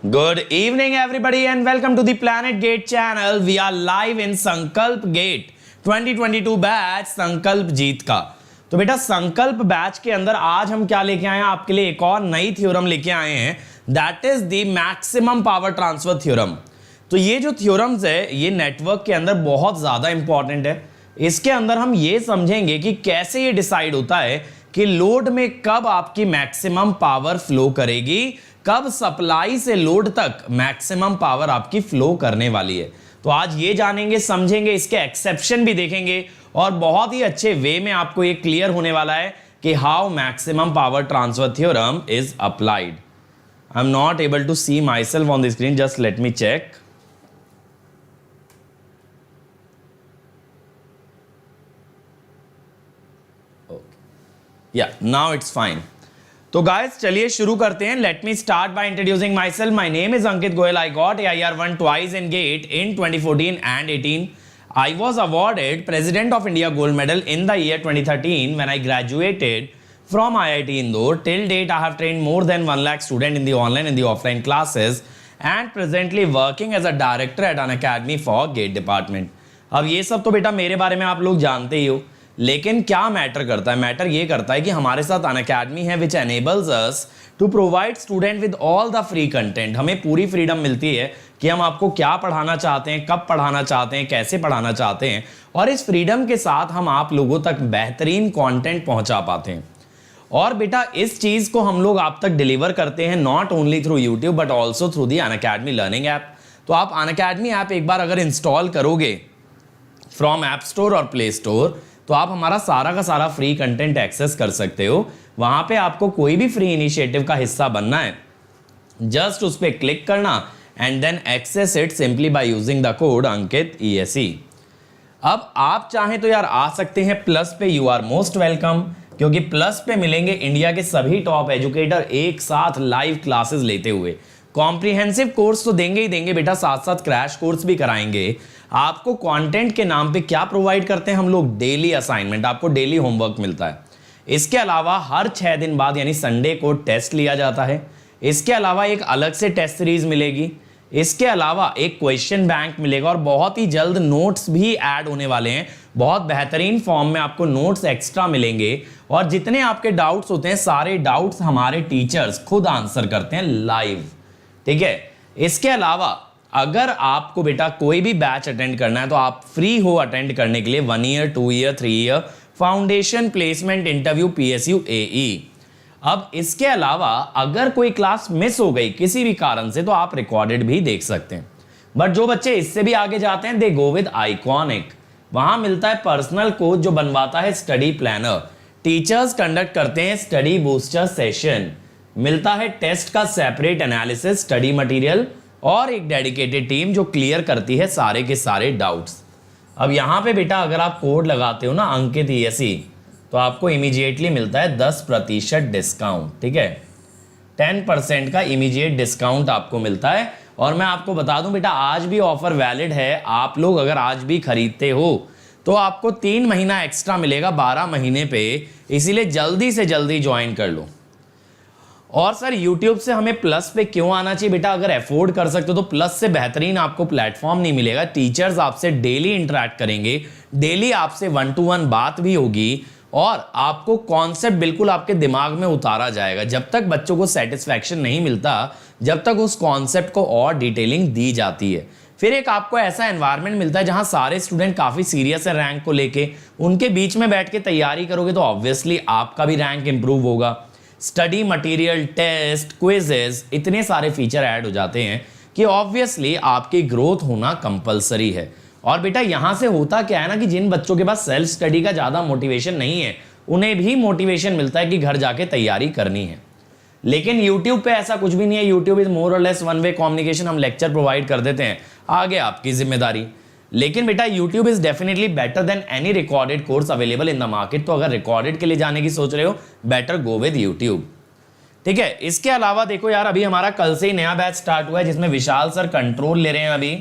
Good evening, everybody, and welcome to the Planet Gate channel. We are live in संकल्प gate 2022 batch संकल्प जीत का। तो बेटा संकल्प बैच के अंदर आज हम क्या लेके आए हैं आपके लिए, एक और नई थ्योरम लेके आए हैं, that is the maximum power transfer theorem. तो ये जो थ्योरम्स है ये नेटवर्क के अंदर बहुत ज्यादा इंपॉर्टेंट है। इसके अंदर हम ये समझेंगे कि कैसे ये डिसाइड होता है कि लोड में कब आपकी मैक्सिमम पावर फ्लो करेगी, कब सप्लाई से लोड तक मैक्सिमम पावर आपकी फ्लो करने वाली है। तो आज ये जानेंगे, समझेंगे, इसके एक्सेप्शन भी देखेंगे और बहुत ही अच्छे वे में आपको ये क्लियर होने वाला है कि how maximum power transfer theorem is applied. I am not able to see myself on the screen, just let me check. Yeah now it's fine. तो गाइस चलिए शुरू करते हैं। Let me start by introducing myself. My name is Ankit Goyal. I got AIR1 twice in GATE in 2014 and 18. I was awarded President of India Gold Medal in the year 2013 when I graduated from IIT Indore. Till date, I have trained more than 1 lakh students in the online and the offline classes and presently working as a director at an academy for GATE department. अब ये सब तो बेटा मेरे बारे में आप लोग जानते ही हो, लेकिन क्या मैटर करता है? मैटर ये करता है कि हमारे साथ अन अकेडमी है which enables us to provide student with all the free content. हमें पूरी फ्रीडम मिलती है कि हम आपको क्या पढ़ाना चाहते हैं, कब पढ़ाना चाहते हैं, कैसे पढ़ाना चाहते हैं, और इस फ्रीडम के साथ हम आप लोगों तक बेहतरीन कंटेंट पहुंचा पाते हैं। और बेटा इस चीज को हम लोग आप तक डिलीवर करते हैं not only through YouTube but also through the Unacademy learning app. तो आप अन अकेडमी ऐप एक बार अगर इंस्टॉल करोगे फ्रॉम ऐप स्टोर और प्ले स्टोर तो आप हमारा सारा का सारा फ्री कंटेंट एक्सेस कर सकते हो। वहां पे आपको कोई भी फ्री इनिशिएटिव का हिस्सा बनना है, जस्ट उस पर क्लिक करना and then access it simply by using the code Ankit ESE। अब आप चाहें तो यार आ सकते हैं प्लस पे, यू आर मोस्ट वेलकम, क्योंकि प्लस पे मिलेंगे इंडिया के सभी टॉप एजुकेटर एक साथ लाइव क्लासेस लेते हुए। कॉम्प्रिहेंसिव कोर्स तो देंगे ही देंगे बेटा, साथ साथ क्रैश कोर्स भी कराएंगे। आपको कंटेंट के नाम पे क्या प्रोवाइड करते हैं हम लोग? डेली असाइनमेंट, आपको डेली होमवर्क मिलता है। इसके अलावा हर 6 दिन बाद यानी संडे को टेस्ट लिया जाता है। इसके अलावा एक अलग से टेस्ट सीरीज मिलेगी। इसके अलावा एक क्वेश्चन बैंक मिलेगा और बहुत ही जल्द नोट्स भी ऐड होने वाले हैं। बहुत बेहतरीन फॉर्म में आपको नोट्स एक्स्ट्रा मिलेंगे और जितने आपके डाउट्स होते हैं सारे डाउट्स हमारे टीचर्स खुद आंसर करते हैं लाइव। ठीक है, इसके अलावा अगर आपको बेटा कोई भी बैच अटेंड करना है तो आप फ्री हो अटेंड करने के लिए 1 year 2 year 3 year foundation placement interview PSU AE। अब इसके अलावा अगर कोई क्लास मिस हो गई किसी भी कारण से तो आप रिकॉर्डेड भी देख सकते हैं। बट जो बच्चे इससे भी आगे जाते हैं दे गो विद आइकॉनिक। वहां मिलता है पर्सनल कोच जो बनवाता है स्टडी प्लानर, टीचर्स कंडक्ट करते हैं स्टडी बूस्टर सेशन, मिलता है टेस्ट का सेपरेट एनालिसिस स्टडी मटेरियल और एक डेडिकेटेड टीम जो क्लियर करती है सारे के सारे डाउट्स। अब यहां पे बेटा अगर आप कोड लगाते हो ना अंकित ESE तो आपको इमीडिएटली मिलता है 10% डिस्काउंट। ठीक है, 10% का इमीडिएट डिस्काउंट आपको मिलता है। और मैं आपको बता दूं बेटा आज भी ऑफर वैलिड है। आप लोग अगर आज भी खरीदते हो तो आपको 3 महीना एक्स्ट्रा मिलेगा 12 महीने पे, इसीलिए जल्दी से जल्दी ज्वाइन कर लो। और सर YouTube से हमें प्लस पे क्यों आना चाहिए? बेटा अगर अफोर्ड कर सकते हो तो प्लस से बेहतरीन आपको प्लेटफॉर्म नहीं मिलेगा। टीचर्स आपसे डेली इंटरेक्ट करेंगे, डेली आपसे 1 to 1 बात भी होगी और आपको कॉन्सेप्ट बिल्कुल आपके दिमाग में उतारा जाएगा। जब तक बच्चों को सेटिस्फैक्शन नहीं मिलता, जब तक उस कॉन्सेप्ट को और डिटेलिंग दी जाती है। फिर एक आपको ऐसा एनवायरनमेंट मिलता है जहां सारे स्टूडेंट काफी सीरियस है रैंक को लेके, उनके बीच में बैठ के तैयारी करोगे तो ऑब्वियसली आपका भी रैंक इंप्रूव होगा। स्टडी मटेरियल, टेस्ट, क्विजेस, इतने सारे फीचर ऐड हो जाते हैं कि ऑब्वियसली आपकी ग्रोथ होना कंपलसरी है। और बेटा यहां से होता क्या है ना कि जिन बच्चों के पास सेल्फ स्टडी का ज्यादा मोटिवेशन नहीं है उन्हें भी मोटिवेशन मिलता है कि घर जाके तैयारी करनी है। लेकिन यूट्यूब पे ऐसा कुछ भी नहीं है। यूट्यूब इज मोर और लेस वन वे कम्युनिकेशन, हम लेक्चर प्रोवाइड कर देते हैं, आगे आपकी जिम्मेदारी। लेकिन बेटा YouTube is definitely better than any recorded course available in the market. तो अगर रिकॉर्डेड के लिए जाने की सोच रहे हो बेटर गो विद YouTube। ठीक है, इसके अलावा देखो यार अभी हमारा कल से ही नया बैच स्टार्ट हुआ है जिसमें विशाल सर कंट्रोल ले रहे हैं अभी।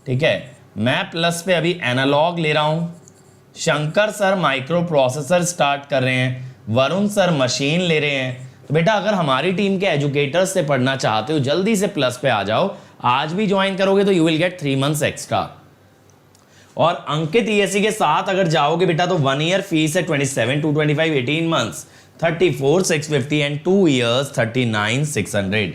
ठीक है, मैं प्लस पे अभी एनालॉग ले रहा हूं, Shankar sir micro processor start कर रहे हैं, वरुण सर मशीन ले रहे हैं। तो बेटा अगर हमारी टीम के एजुकेटर्स से पढ़ना चाहते हो जल्दी से प्लस पे आ जाओ, आज भी ज्वाइन करोगे तो you will get 3 months extra. और अंकित ईएससी के साथ अगर जाओगे बेटा तो 1 year फीस है 27,225, 18 months 34,650 and 2 years 39,600।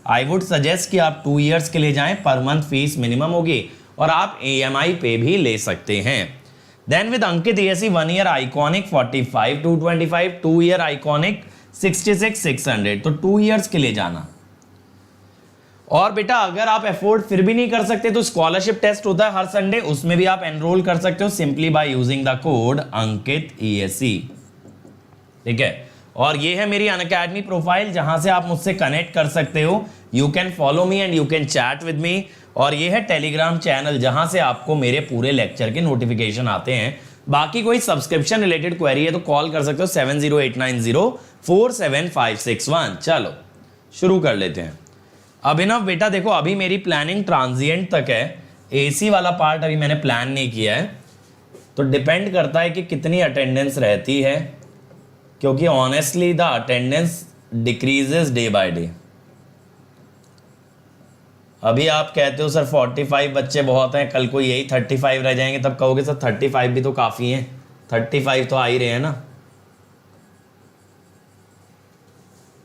I would suggest कि आप 2 years के लिए जाएं, पर मंथ फीस मिनिमम होगी और आप EMI पे भी ले सकते हैं। Then with Ankit ESC 1 year iconic 45,225, 2 year iconic 66,600, तो 2 years के लिए जाना। और बेटा अगर आप अफोर्ड फिर भी नहीं कर सकते तो स्कॉलरशिप टेस्ट होता है हर संडे, उसमें भी आप एनरोल कर सकते हो simply by using the code Ankit ESC। ठीक है, और ये है मेरी अनअकैडमी प्रोफाइल जहां से आप मुझसे कनेक्ट कर सकते हो। You can follow me and you can chat with me. और ये है टेलीग्राम चैनल जहां से आपको मेरे पूरे लेक्चर के नोटिफिकेशन आते हैं। बाकी कोई सब्सक्रिप्शन रिलेटेड क्वेरी है तो कॉल कर सकते हो 7089047561। चलो शुरू कर लेते हैं। अभिनव बेटा देखो अभी मेरी प्लानिंग ट्रांजिएंट तक है, AC वाला पार्ट अभी मैंने प्लान नहीं किया है, तो डिपेंड करता है कि कितनी अटेंडेंस रहती है, क्योंकि honestly the attendance decreases day by day. अभी आप कहते हो सर 45 बच्चे बहुत हैं, कल को यही 35 रह जाएंगे, तब कहोगे सर 35 भी तो काफ़ी हैं, 35 तो आ ही रहे हैं ना।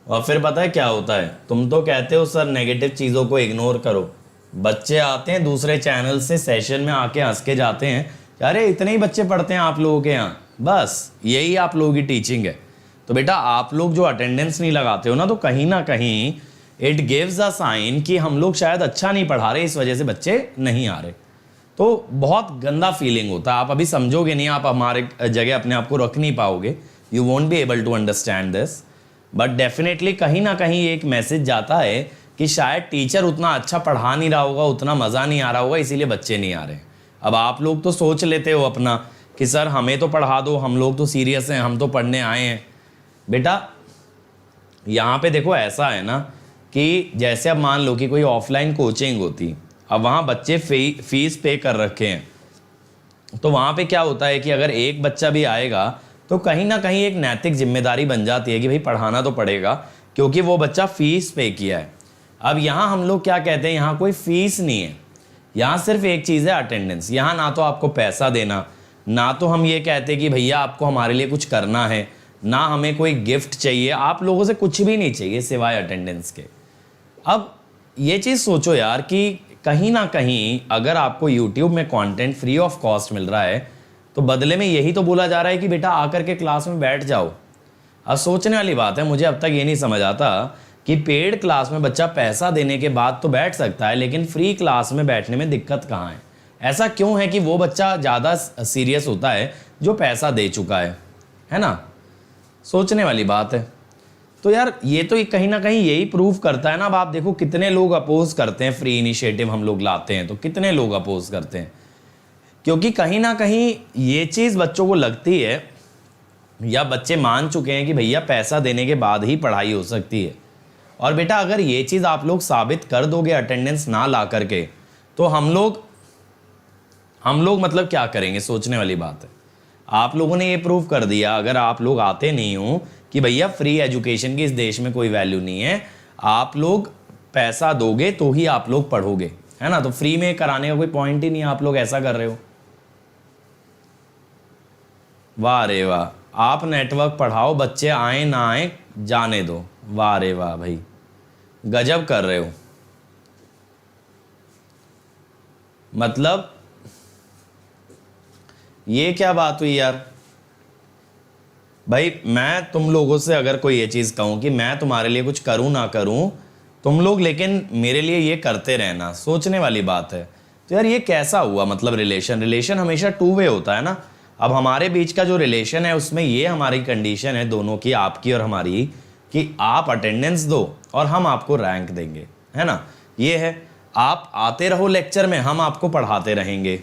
और फिर पता है क्या होता है, तुम तो कहते हो सर नेगेटिव चीज़ों को इग्नोर करो, बच्चे आते हैं दूसरे चैनल से सेशन में आके हंस के जाते हैं, अरे इतने ही बच्चे पढ़ते हैं आप लोगों के यहाँ, बस यही आप लोगों की टीचिंग है। तो बेटा आप लोग जो अटेंडेंस नहीं लगाते हो ना, तो कहीं ना कहीं इट गिव्स अ साइन कि हम लोग शायद अच्छा नहीं पढ़ा रहे, इस वजह से बच्चे नहीं आ रहे। तो बहुत गंदा फीलिंग होता है, आप अभी समझोगे नहीं, आप हमारे जगह अपने आप को रख नहीं पाओगे, you won't be able to understand this. But definitely कहीं ना कहीं एक मैसेज जाता है कि शायद टीचर उतना अच्छा पढ़ा नहीं रहा होगा, उतना मज़ा नहीं आ रहा होगा, इसीलिए बच्चे नहीं आ रहे। अब आप लोग तो सोच लेते हो अपना कि सर हमें तो पढ़ा दो, हम लोग तो सीरियस हैं, हम तो पढ़ने आए हैं। बेटा यहाँ पे देखो ऐसा है ना कि जैसे अब मान लो कि कोई ऑफलाइन कोचिंग होती, अब वहाँ बच्चे फीस पे कर रखे हैं, तो वहाँ पे क्या होता है कि अगर एक बच्चा भी आएगा तो कहीं ना कहीं एक नैतिक जिम्मेदारी बन जाती है कि भाई पढ़ाना तो पड़ेगा, क्योंकि वो बच्चा फीस पे किया है। अब यहाँ हम लोग क्या कहते हैं, यहाँ कोई फीस नहीं है, यहाँ सिर्फ एक चीज़ है अटेंडेंस। यहाँ ना तो आपको पैसा देना, ना तो हम ये कहते कि भैया आपको हमारे लिए कुछ करना है, ना हमें कोई गिफ्ट चाहिए, आप लोगों से कुछ भी नहीं चाहिए सिवाय अटेंडेंस के। अब ये चीज़ सोचो यार कि कहीं ना कहीं अगर आपको YouTube में कंटेंट फ्री ऑफ कॉस्ट मिल रहा है, तो बदले में यही तो बोला जा रहा है कि बेटा आकर के क्लास में बैठ जाओ। अब सोचने वाली बात है, मुझे अब तक ये नहीं समझ आता कि पेड क्लास में बच्चा पैसा देने के बाद तो बैठ सकता है, लेकिन फ्री क्लास में बैठने में दिक्कत कहाँ है? ऐसा क्यों है कि वो बच्चा ज़्यादा सीरियस होता है जो पैसा दे चुका है ना? सोचने वाली बात है। तो यार ये तो कहीं ना कहीं यही प्रूव करता है ना। अब आप देखो कितने लोग अपोज करते हैं, फ्री इनिशिएटिव हम लोग लाते हैं तो कितने लोग अपोज करते हैं, क्योंकि कहीं ना कहीं ये चीज़ बच्चों को लगती है या बच्चे मान चुके हैं कि भैया पैसा देने के बाद ही पढ़ाई हो सकती है। और बेटा अगर ये चीज़ आप लोग साबित कर दोगे अटेंडेंस ना ला करके, तो हम लोग मतलब क्या करेंगे? सोचने वाली बात है। आप लोगों ने ये प्रूव कर दिया, अगर आप लोग आते नहीं हो, कि भैया फ्री एजुकेशन की इस देश में कोई वैल्यू नहीं है, आप लोग पैसा दोगे तो ही आप लोग पढ़ोगे, है ना? तो फ्री में कराने का कोई पॉइंट ही नहीं है, आप लोग ऐसा कर रहे हो। वाह रे वाह, आप नेटवर्क पढ़ाओ, बच्चे आए ना आए जाने दो। वाह रे वाह भाई, गजब कर रहे हो। मतलब ये क्या बात हुई यार भाई? मैं तुम लोगों से अगर कोई ये चीज़ कहूँ कि मैं तुम्हारे लिए कुछ करूँ ना करूँ, तुम लोग लेकिन मेरे लिए ये करते रहना, सोचने वाली बात है। तो यार ये कैसा हुआ? मतलब रिलेशन हमेशा 2 वे होता है ना। अब हमारे बीच का जो रिलेशन है उसमें ये हमारी कंडीशन है दोनों की, आपकी और हमारी, कि आप अटेंडेंस दो और हम आपको रैंक देंगे, है ना? ये है, आप आते रहो लेक्चर में, हम आपको पढ़ाते रहेंगे।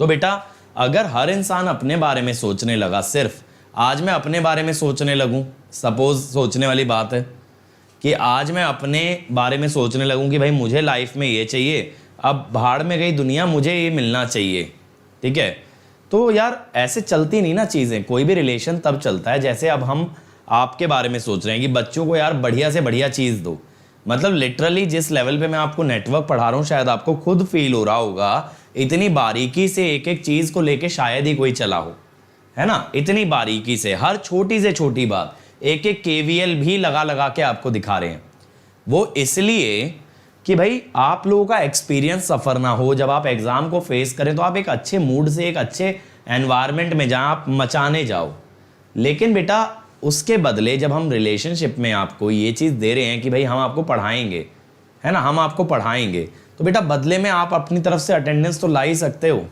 तो बेटा अगर हर इंसान अपने बारे में सोचने लगा, सिर्फ आज मैं अपने बारे में सोचने लगूं, सपोज सोचने वाली बात है कि आज मैं अपने बारे में सोचने लगूं कि भाई मुझे लाइफ में ये चाहिए, अब भाड़ में गई दुनिया, मुझे ये मिलना चाहिए, ठीक है? तो यार ऐसे चलती नहीं ना चीज़ें। कोई भी रिलेशन तब चलता है जैसे अब हम आपके बारे में सोच रहे हैं कि बच्चों को यार बढ़िया से बढ़िया चीज़ दो। मतलब लिटरली जिस लेवल पे मैं आपको नेटवर्क पढ़ा रहा हूँ शायद आपको खुद फील हो रहा होगा, इतनी बारीकी से एक एक चीज़ को लेके शायद ही कोई चला हो, है ना। इतनी बारीकी से हर छोटी से छोटी बात एक एक केवीएल भी लगा लगा के आपको दिखा रहे हैं। वो इसलिए कि भाई आप लोगों का एक्सपीरियंस सफ़र ना हो, जब आप एग्ज़ाम को फेस करें तो आप एक अच्छे मूड से, एक अच्छे एनवायरनमेंट में जहाँ आप मचाने जाओ। लेकिन बेटा उसके बदले जब हम रिलेशनशिप में आपको ये चीज़ दे रहे हैं कि भाई हम आपको पढ़ाएंगे, है ना, हम आपको पढ़ाएंगे, तो बेटा बदले में आप अपनी तरफ से अटेंडेंस तो ला ही सकते हो।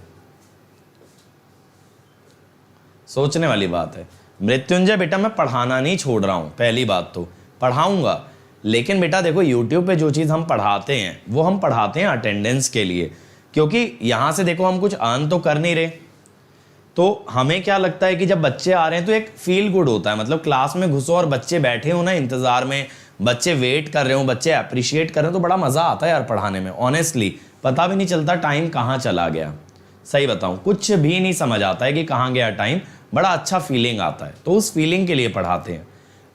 सोचने वाली बात है। मृत्युंजय बेटा मैं पढ़ाना नहीं छोड़ रहा हूँ, पहली बात तो पढ़ाऊंगा, लेकिन बेटा देखो यूट्यूब पे जो चीज़ हम पढ़ाते हैं वो हम पढ़ाते हैं अटेंडेंस के लिए, क्योंकि यहाँ से देखो हम कुछ अर्न तो कर नहीं रहे। तो हमें क्या लगता है कि जब बच्चे आ रहे हैं तो एक फील गुड होता है, मतलब क्लास में घुसो और बच्चे बैठे हो ना इंतज़ार में, बच्चे वेट कर रहे हो, बच्चे अप्रिशिएट कर रहे हो, तो बड़ा मज़ा आता है यार पढ़ाने में। ऑनेस्टली पता भी नहीं चलता टाइम कहाँ चला गया। सही बताऊँ कुछ भी नहीं समझ आता है कि कहाँ गया टाइम, बड़ा अच्छा फीलिंग आता है। तो उस फीलिंग के लिए पढ़ाते हैं।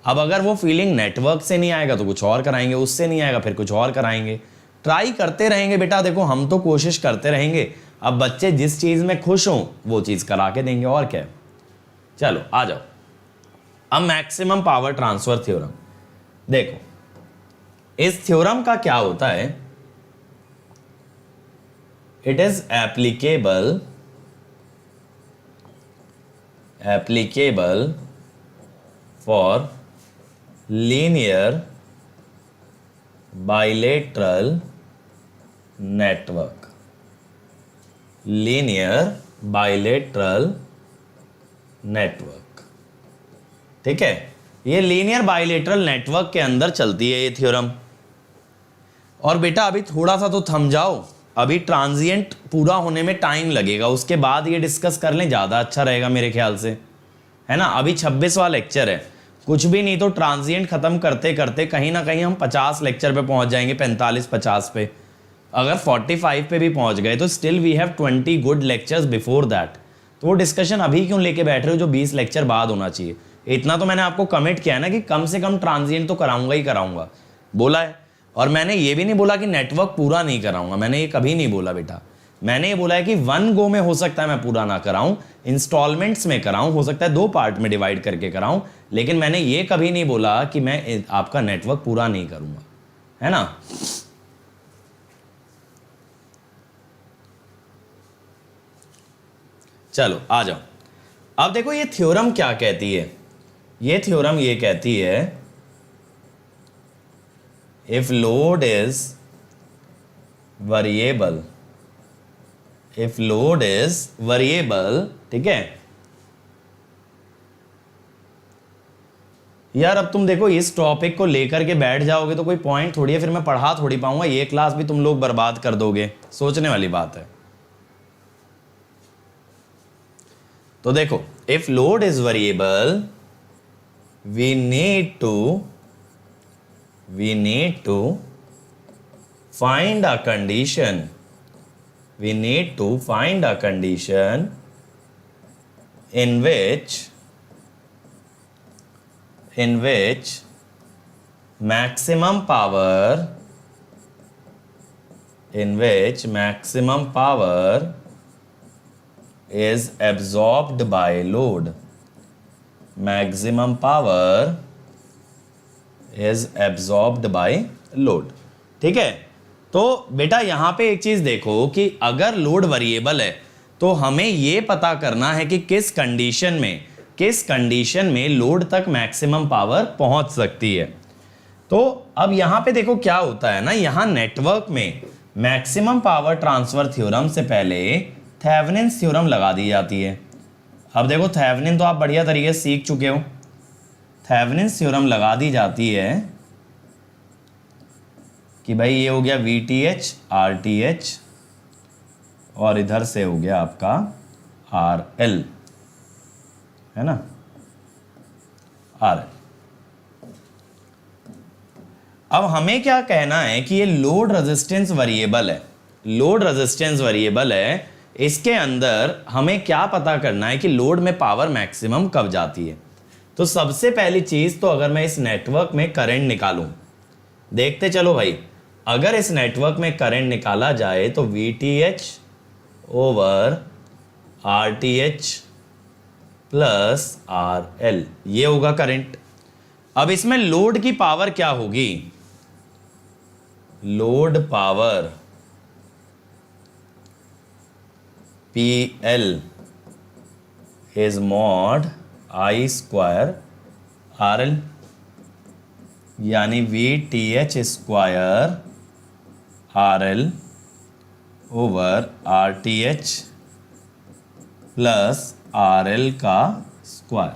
अब अगर वो फीलिंग नेटवर्क से नहीं आएगा तो कुछ और कराएंगे, उससे नहीं आएगा फिर कुछ और कराएंगे, ट्राई करते रहेंगे बेटा। देखो हम तो कोशिश करते रहेंगे, अब बच्चे जिस चीज़ में खुश हों वो चीज़ करा के देंगे, और क्या। चलो आ जाओ अब मैक्सिमम पावर ट्रांसफर थ्योरम। देखो इस थ्योरम का क्या होता है, it is applicable for linear bilateral network. Linear bilateral network, ठीक है। ये लीनियर बाइलेटरल नेटवर्क के अंदर चलती है ये थ्योरम। और बेटा अभी थोड़ा सा तो थम जाओ, अभी ट्रांजिएंट पूरा होने में टाइम लगेगा, उसके बाद ये डिस्कस कर लें ज़्यादा अच्छा रहेगा मेरे ख्याल से, है ना। अभी 26वां लेक्चर है, कुछ भी नहीं तो ट्रांजिएंट ख़त्म करते करते कहीं ना कहीं हम 50 लेक्चर पे पहुंच जाएंगे, 45-50 पे। अगर 45 पे भी पहुंच गए तो still we have 20 good lectures before that. तो वो डिस्कशन अभी क्यों लेके बैठ रहे हो जो 20 लेक्चर बाद होना चाहिए। इतना तो मैंने आपको कमिट किया है ना कि कम से कम ट्रांजिएंट तो कराऊंगा ही कराऊंगा, बोला है। और मैंने ये भी नहीं बोला कि नेटवर्क पूरा नहीं कराऊंगा, मैंने ये कभी नहीं बोला बेटा। मैंने ये बोला है कि वन गो में हो सकता है मैं पूरा ना कराऊं, इंस्टॉलमेंट्स में कराऊं, हो सकता है 2 पार्ट में डिवाइड करके कराऊं, लेकिन मैंने ये कभी नहीं बोला कि मैं आपका नेटवर्क पूरा नहीं करूंगा, है ना। चलो आ जाओ अब देखो ये थ्योरम क्या कहती है। ये थ्योरम ये कहती है if load is variable, if load is variable, ठीक है। यार अब तुम देखो इस टॉपिक को लेकर के बैठ जाओगे तो कोई पॉइंट थोड़ी है, फिर मैं पढ़ा थोड़ी पाऊंगा, ये क्लास भी तुम लोग बर्बाद कर दोगे। सोचने वाली बात है। तो देखो if load is variable we need to find a condition, we need to find a condition in which maximum power is absorbed by load, maximum power is absorbed by load, ठीक है। तो बेटा यहां पे एक चीज देखो कि अगर लोड वेरिएबल है तो हमें यह पता करना है कि किस कंडीशन में लोड तक मैक्सिमम पावर पहुंच सकती है। तो अब यहां पे देखो क्या होता है ना, यहां नेटवर्क में मैक्सिमम पावर ट्रांसफर थ्योरम से पहले थेवेनिन्स थ्योरम लगा दी जाती है। अब देखो थेवेनिन तो आप बढ़िया तरीके से सीख चुके हो। थेवेनिन्स थ्योरम लगा दी जाती है कि भाई ये हो गया VTH RTH और इधर से हो गया आपका RL, है ना, RL। अब हमें क्या कहना है कि ये लोड रेजिस्टेंस वेरिएबल है, लोड रेजिस्टेंस वेरिएबल है। इसके अंदर हमें क्या पता करना है कि लोड में पावर मैक्सिमम कब जाती है। तो सबसे पहली चीज तो अगर मैं इस नेटवर्क में करंट निकालूं, देखते चलो भाई, अगर इस नेटवर्क में करंट निकाला जाए तो VTH over RTH plus RL ये होगा करंट। अब इसमें लोड की पावर क्या होगी? Load power PL is mod I square RL, यानी VTH square RL over RTH plus RL का स्क्वायर।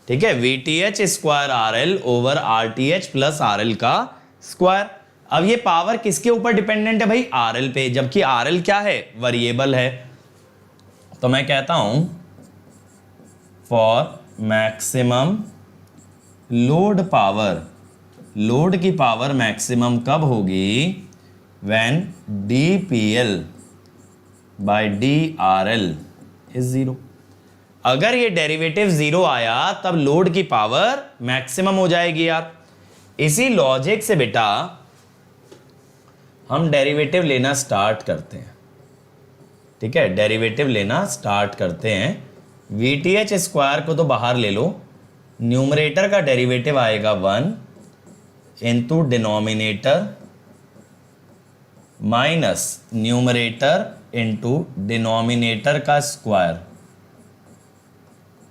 ठीक है, VTH square RL over RTH plus RL का स्क्वायर। अब ये पावर किसके ऊपर डिपेंडेंट है भाई? RL पे, जबकि RL क्या है? वेरिएबल है। तो मैं कहता हूं for maximum load power, load की पावर मैक्सिमम कब होगी? When DPL by DRL is zero. अगर ये डेरिवेटिव जीरो आया तब लोड की पावर मैक्सिमम हो जाएगी यार। इसी लॉजिक से बेटा हम डेरिवेटिव लेना स्टार्ट करते हैं। ठीक है, डेरिवेटिव लेना स्टार्ट करते हैं। VTH स्क्वायर को तो बाहर ले लो, न्यूमरेटर का डेरिवेटिव आएगा 1 into denominator minus numerator into denominator का स्क्वायर।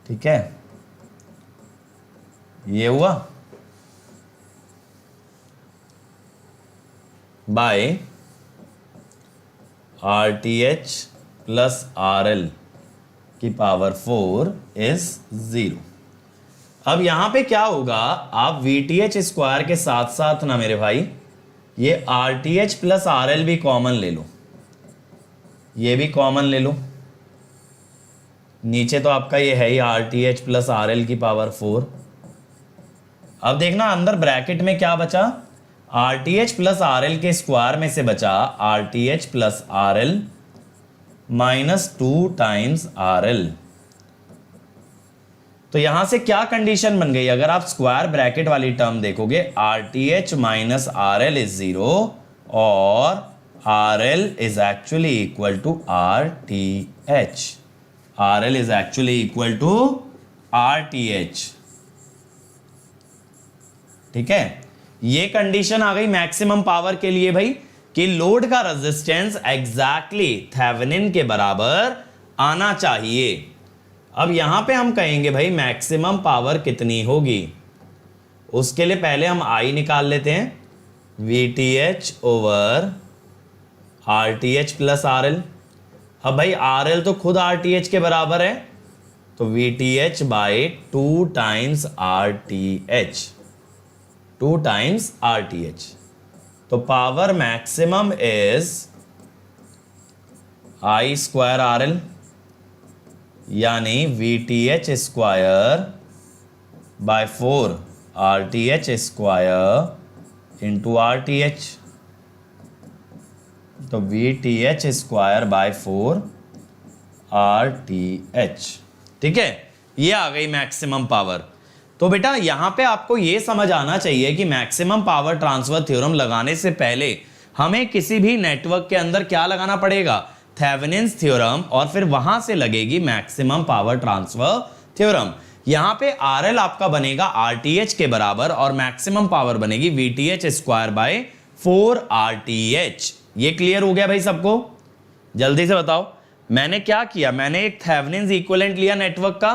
ठीक है, ये हुआ बाय RTH प्लस RL की पावर 4 इज 0। अब यहां पे क्या होगा? आप VTH स्क्वायर के साथ साथ ना मेरे भाई ये RTH प्लस RL भी कॉमन ले लो, ये भी कॉमन ले लो। नीचे तो आपका ये है ही RTH प्लस RL की पावर 4। अब देखना अंदर ब्रैकेट में क्या बचा? RTH प्लस RL के स्क्वायर में से बचा RTH plus RL minus 2 times RL। तो यहां से क्या कंडीशन बन गई? अगर आप स्क्वायर ब्रैकेट वाली टर्म देखोगे, RTH माइनस RL इज 0 और RL is actually equal to RTH। RL is actually equal to RTH। ठीक है, ये कंडीशन आ गई मैक्सिमम पावर के लिए भाई कि लोड का रेजिस्टेंस एग्जैक्टली थेवेनिन के बराबर आना चाहिए। अब यहां पे हम कहेंगे भाई मैक्सिमम पावर कितनी होगी? उसके लिए पहले हम I निकाल लेते हैं, VTH over RTH plus RL। अब भाई RL तो खुद RTH के बराबर है, तो VTH by 2 times RTH, 2 times RTH। तो power maximum is I square RL, यानी VTH square by 4 RTH square into RTH। तो VTH स्क्वायर बाय 4 RTH। ठीक है, ये आ गई मैक्सिमम पावर। तो बेटा यहां पे आपको ये समझ आना चाहिए कि मैक्सिमम पावर ट्रांसफर थ्योरम लगाने से पहले हमें किसी भी नेटवर्क के अंदर क्या लगाना पड़ेगा? थेवेनिन्स थ्योरम, और फिर वहां से लगेगी मैक्सिमम पावर ट्रांसफर थ्योरम। यहां पे RL आपका बनेगा RTH के बराबर और मैक्सिमम पावर बनेगी VTH स्क्वायर बाय 4 RTH। ये क्लियर हो गया भाई सबको? जल्दी से बताओ, मैंने क्या किया? मैंने एक थेवेनिन्स इक्विवेलेंट लिया नेटवर्क का,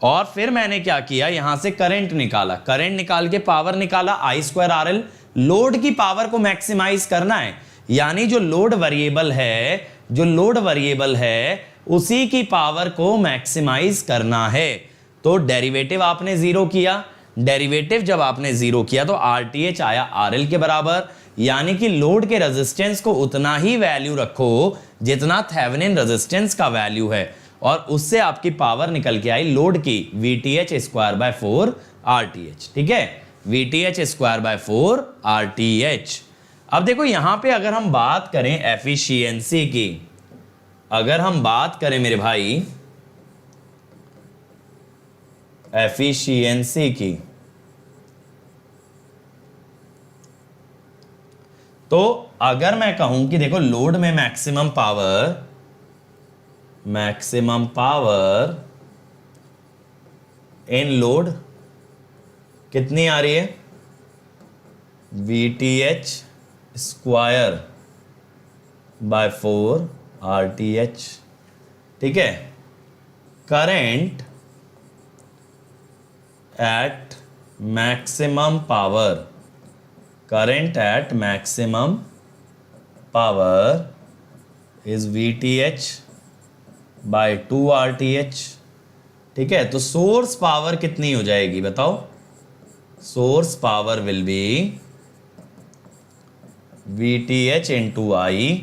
और फिर मैंने क्या किया? यहां से करंट निकाला, करंट निकाल के पावर निकाला I स्क्वायर RL। लोड की पावर को मैक्सिमाइज करना है, यानी जो लोड वेरिएबल है, जो लोड वेरिएबल है उसी की पावर को मैक्सिमाइज करना है। तो डेरिवेटिव आपने जीरो किया, डेरिवेटिव जब आपने जीरो किया तो RTH आया RL के बराबर, यानी कि लोड के रेजिस्टेंस को उतना ही वैल्यू रखो जितना थेवेनिन रेजिस्टेंस का वैल्यू है, और उससे आपकी पावर निकल के आई लोड की VTH स्क्वायर बाय 4 RTH। ठीक है, VTH स्क्वायर बाय 4 RTH। अब देखो यहां पे अगर हम बात करें एफिशिएंसी की, अगर हम बात करें मेरे भाई एफिशिएंसी की। तो अगर मैं कहूं कि देखो लोड में मैक्सिमम पावर इन लोड कितनी आ रही है, VTH स्क्वायर बाय 4 RTH, ठीक है। Current eight maximum power, current at maximum power is VTH by 2 RTH, ठीक है। तो सोर्स पावर कितनी हो जाएगी बताओ, source power will be VTH into I,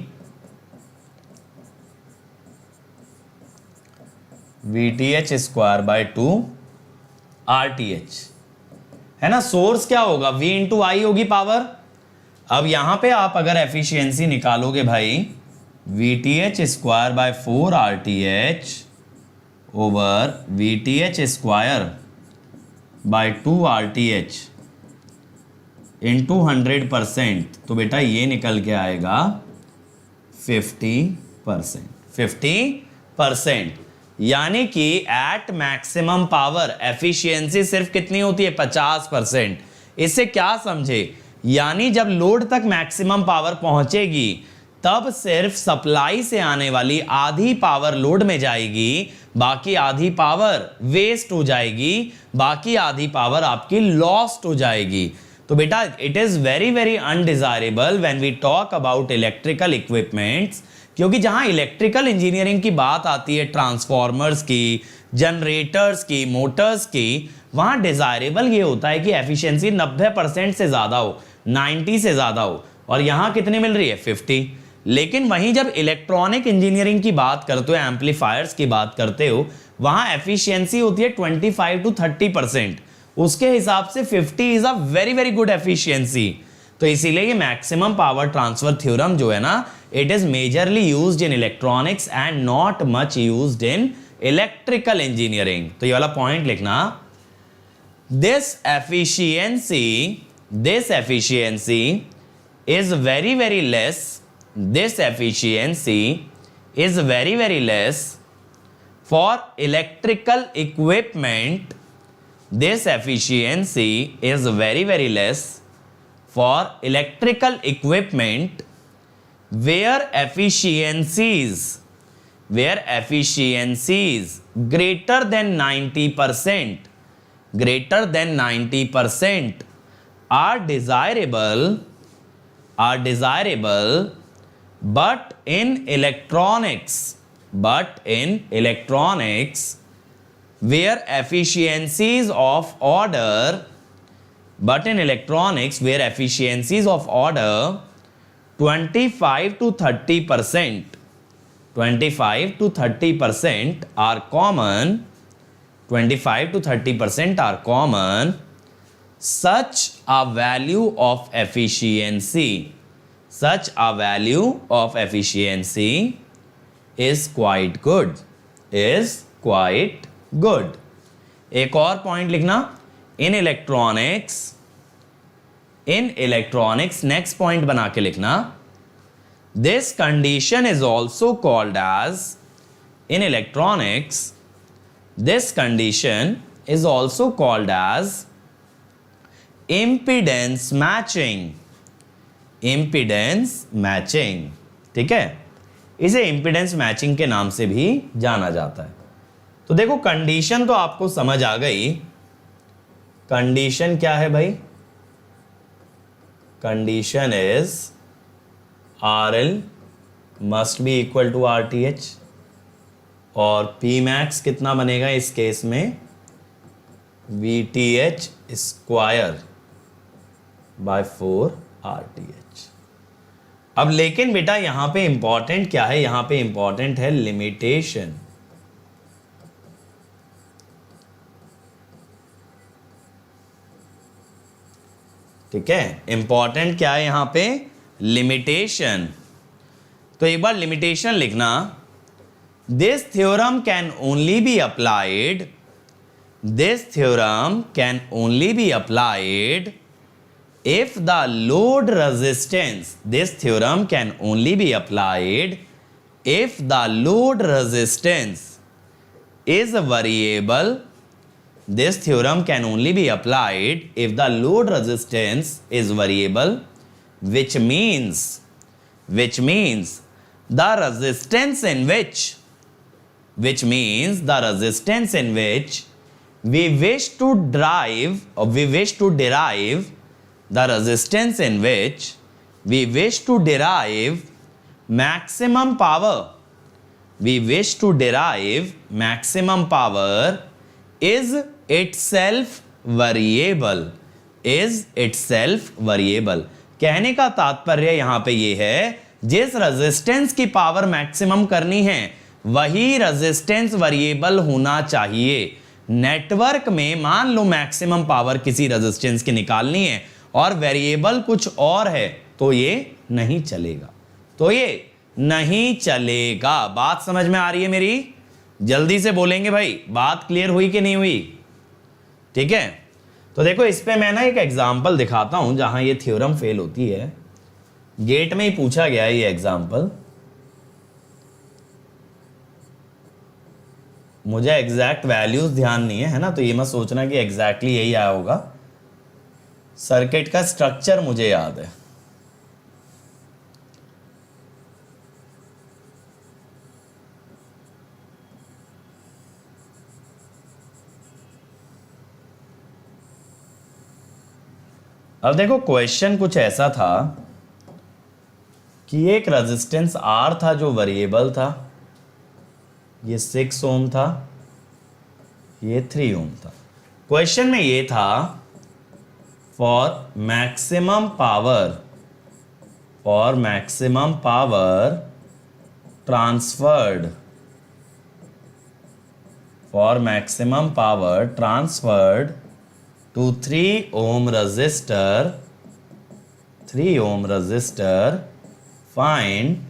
VTH square by 2 RTH, है ना। सोर्स क्या होगा, V इंटू आई होगी पावर। अब यहां पे आप अगर एफिशिएंसी निकालोगे भाई, VTH square by 4 RTH over VTH square by 2 RTH into 100%, तो बेटा ये निकल के आएगा 50%। 50%, यानी कि एट मैक्सिमम पावर एफिशिएंसी सिर्फ कितनी होती है, 50%। इससे क्या समझे, यानी जब लोड तक मैक्सिमम पावर पहुंचेगी तब सिर्फ सप्लाई से आने वाली आधी पावर लोड में जाएगी, बाकी आधी पावर वेस्ट हो जाएगी, बाकी आधी पावर आपकी लॉस्ट हो जाएगी। तो बेटा it is very very undesirable when we talk about electrical equipments, क्योंकि जहां इलेक्ट्रिकल इंजीनियरिंग की बात आती है, ट्रांसफॉर्मर्स की, जनरेटर्स की, मोटर्स की, वहां डिजायरेबल ये होता है कि एफिशिएंसी 90% से ज्यादा हो, 90 से ज्यादा हो, और यहां कितनी मिल रही है, 50। लेकिन वहीं जब इलेक्ट्रॉनिक इंजीनियरिंग की बात करते हो, एम्पलीफायर्स की बात करते हो, वहां एफिशिएंसी होती है 25 to 30%। उसके हिसाब से 50 is a very very good efficiency. तो इसीलिए ये मैक्सिमम पावर ट्रांसफर थ्योरम जो है ना, it is majorly used in electronics and not much used in electrical engineering. तो ये वाला पॉइंट लिखना, this efficiency is very very less, this efficiency is very very less for electrical equipment, this efficiency is very very less for electrical equipment where efficiencies greater than 90% are desirable, but in electronics where efficiencies of order 25 to 30% are common, 25 to 30% are common, such a value of efficiency is quite good, एक और point लिखना, in electronics next point बना के लिखना, this condition is also called as, in electronics this condition is also called as impedance matching, ठीक है। इसे impedance matching के नाम से भी जाना जाता है। तो देखो कंडीशन तो आपको समझ आ गई, कंडीशन क्या है भाई, condition is RL must be equal to RTH, और Pmax कितना बनेगा इस केस में, VTH स्क्वायर बाय 4 RTH। अब लेकिन बेटा यहां पे इंपॉर्टेंट क्या है, यहां पे इंपॉर्टेंट है लिमिटेशन। ठीक है, इंपॉर्टेंट क्या है यहां पे, लिमिटेशन। तो एक बार लिमिटेशन लिखना, this theorem can only be applied This theorem can only be applied if the load resistance, this theorem can only be applied if the load resistance is variable. This theorem can only be applied if the load resistance is variable, which means the resistance in which we wish to derive the resistance in which we wish to derive maximum power, is itself variable, कहने का तात्पर्य यहां पे ये है, जिस resistance की power maximum करनी है वही रेजिस्टेंस वेरिएबल होना चाहिए। नेटवर्क में मान लो मैक्सिमम पावर किसी रेजिस्टेंस की निकालनी है और वेरिएबल कुछ और है तो ये नहीं चलेगा, बात समझ में आ रही है मेरी? जल्दी से बोलेंगे भाई, बात क्लियर हुई कि नहीं हुई? ठीक है, तो देखो इस पे मैं ना एक एग्जांपल दिखाता हूं जहां ये थ्योरम फेल होती है। गेट में ही पूछा गया है ये एग्जांपल, मुझे एग्जैक्ट वैल्यूज ध्यान नहीं है ना, तो ये मत सोचना कि एग्जैक्टली यही आया होगा। सर्किट का स्ट्रक्चर मुझे याद है। अब देखो क्वेश्चन कुछ ऐसा था कि एक रेजिस्टेंस R था जो वेरिएबल था, ये 6 ओम था, ये 3 ओम था। क्वेश्चन में ये था for maximum power transferred to 3 ohm resistor, find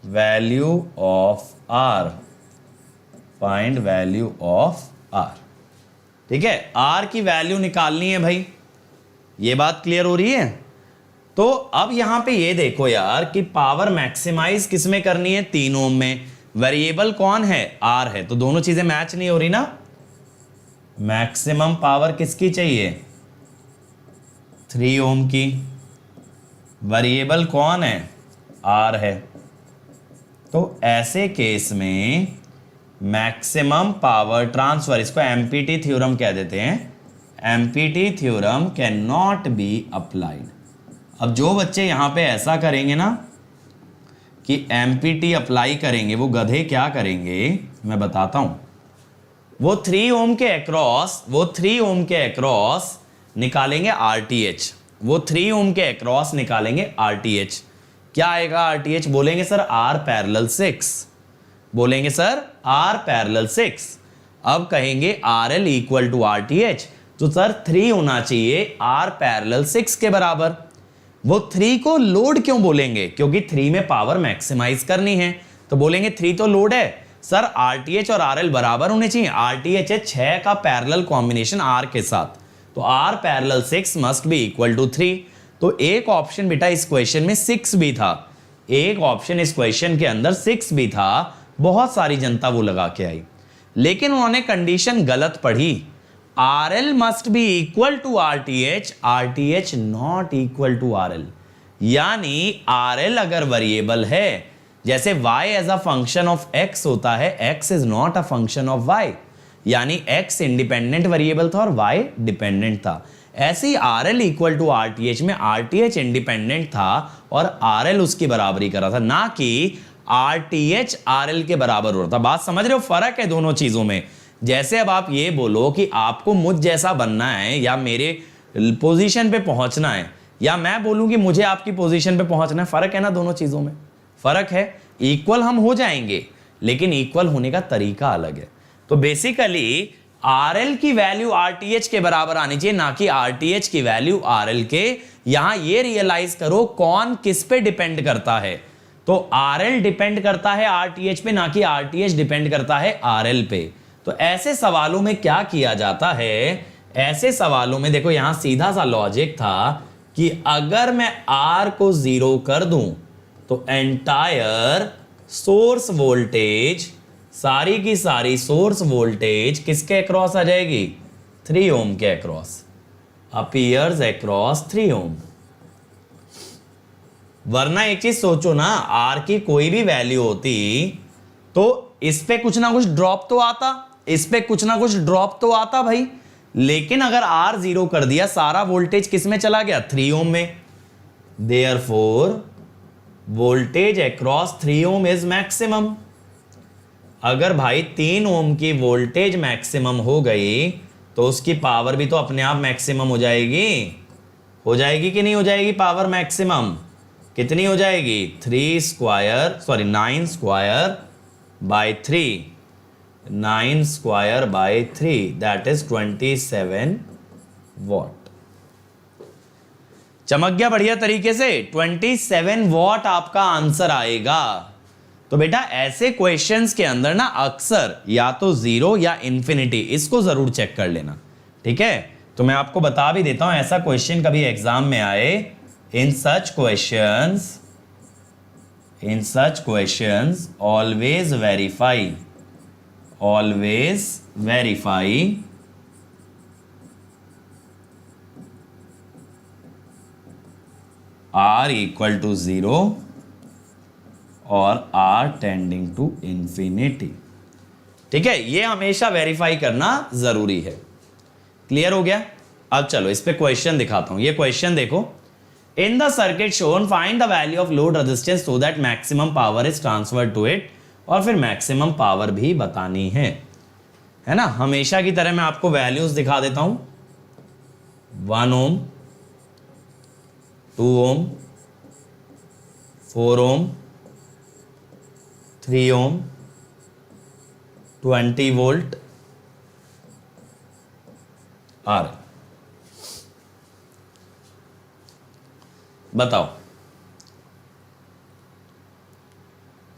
value of R, ठीक है। R की वैल्यू निकालनी है भाई, ये बात क्लियर हो रही है? तो अब यहां पे ये देखो यार कि पावर मैक्सिमाइज किस में करनी है? 3 ओम में। वेरिएबल कौन है? R है, तो दोनों चीजें मैच नहीं हो रही ना। मैक्सिमम पावर किसकी चाहिए? 3 ओम की। वेरिएबल कौन है? R है। तो ऐसे केस में मैक्सिमम पावर ट्रांसफर, इसको एमपीटी थ्योरम कह देते हैं, empty theorem can not be applied. अब जो बच्चे यहां पे ऐसा करेंगे ना कि एमपीटी अप्लाई करेंगे, वो गधे क्या करेंगे मैं बताता हूं। वो 3 ओम के अक्रॉस निकालेंगे RTH, वो 3 ओम के अक्रॉस निकालेंगे RTH। क्या आएगा RTH? बोलेंगे सर R पैरेलल 6, बोलेंगे सर R पैरेलल 6। अब कहेंगे RL इक्वल टू RTH, तो सर 3 होना चाहिए R पैरेलल 6 के बराबर। वो 3 को लोड क्यों बोलेंगे? क्योंकि 3 में पावर मैक्सिमाइज करनी है, तो बोलेंगे 3 तो लोड है सर, RTH और RL बराबर होने चाहिए। RTH है 6 का पैरेलल कॉम्बिनेशन R के साथ, तो R parallel 6 must be equal to 3। तो एक ऑप्शन बेटा इस क्वेश्चन में 6 भी था, एक ऑप्शन इस क्वेश्चन के अंदर 6 भी था। बहुत सारी जनता वो लगा के आई, लेकिन उन्होंने कंडीशन गलत पढ़ी। RL must be equal to RTH, RTH not equal to RL। यानी RL अगर वेरिएबल है, जैसे y as a function of x होता है, x is not a function of y, यानी x इंडिपेंडेंट वेरिएबल था और y डिपेंडेंट था। ऐसे ही RL इक्वल टू RTH में RTH इंडिपेंडेंट था और RL उसकी बराबरी कर रहा था, ना कि RTH RL के बराबर हो रहा था। बात समझ रहे हो? फर्क है दोनों चीजों में। जैसे अब आप ये बोलो कि आपको मुझ जैसा बनना है या मेरे पोजीशन पे पहुंचना है, या मैं बोलूं कि मुझे आपकी पोजीशन पे पहुंचना है, फर्क है ना दोनों चीजों में? फर्क है। इक्वल हम हो जाएंगे, लेकिन इक्वल होने का तरीका अलग है। तो बेसिकली RL की वैल्यू RTH के बराबर आनी चाहिए, ना कि RTH की वैल्यू RL के। यहां ये रियलाइज करो कौन किस पे डिपेंड करता है। तो RL डिपेंड करता है RTH पे, ना कि RTH डिपेंड करता है RL पे। तो ऐसे सवालों में क्या किया जाता है, ऐसे सवालों में देखो यहां सीधा सा लॉजिक था कि अगर मैं R को 0 कर दूं तो एंटायर सोर्स वोल्टेज, सारी की सारी सोर्स वोल्टेज किसके अक्रॉस आ जाएगी, 3 ओम के अक्रॉस, अपीयर्स अक्रॉस 3 ओम। वरना एक चीज सोचो ना, आर की कोई भी वैल्यू होती तो इस पे कुछ ना कुछ ड्रॉप तो आता, इस पे कुछ ना कुछ ड्रॉप तो आता भाई। लेकिन अगर आर 0 कर दिया, सारा वोल्टेज किस में चला गया, 3 ओम में। Therefore voltage across 3 ohm is maximum. अगर भाई 3 ओम की वोल्टेज मैक्सिमम हो गई तो उसकी पावर भी तो अपने आप मैक्सिमम हो जाएगी कि नहीं हो जाएगी, पावर मैक्सिमम कितनी हो जाएगी, 9 square by 3, 9 square by 3 that is 27 what. चमक गया बढ़िया तरीके से, 27 वॉट आपका आंसर आएगा। तो बेटा ऐसे क्वेश्चंस के अंदर ना अक्सर या तो 0 या इंफिनिटी, इसको जरूर चेक कर लेना, ठीक है। तो मैं आपको बता भी देता हूं, ऐसा क्वेश्चन कभी एग्जाम में आए, in such questions always verify r equal to 0 और r टेंडिंग टू इंफिनिटी, ठीक है। ये हमेशा वेरीफाई करना जरूरी है। क्लियर हो गया। अब चलो इस पे क्वेश्चन दिखाता हूं। ये क्वेश्चन देखो, in the circuit shown find the value of load resistance so that maximum power is transferred to it, और फिर मैक्सिमम पावर भी बतानी है ना। हमेशा की तरह मैं आपको वैल्यूज दिखा देता हूं, 1 ओम, 2 ओम, 4 ओम, 3 ओम, 20 वोल्ट आर। बताओ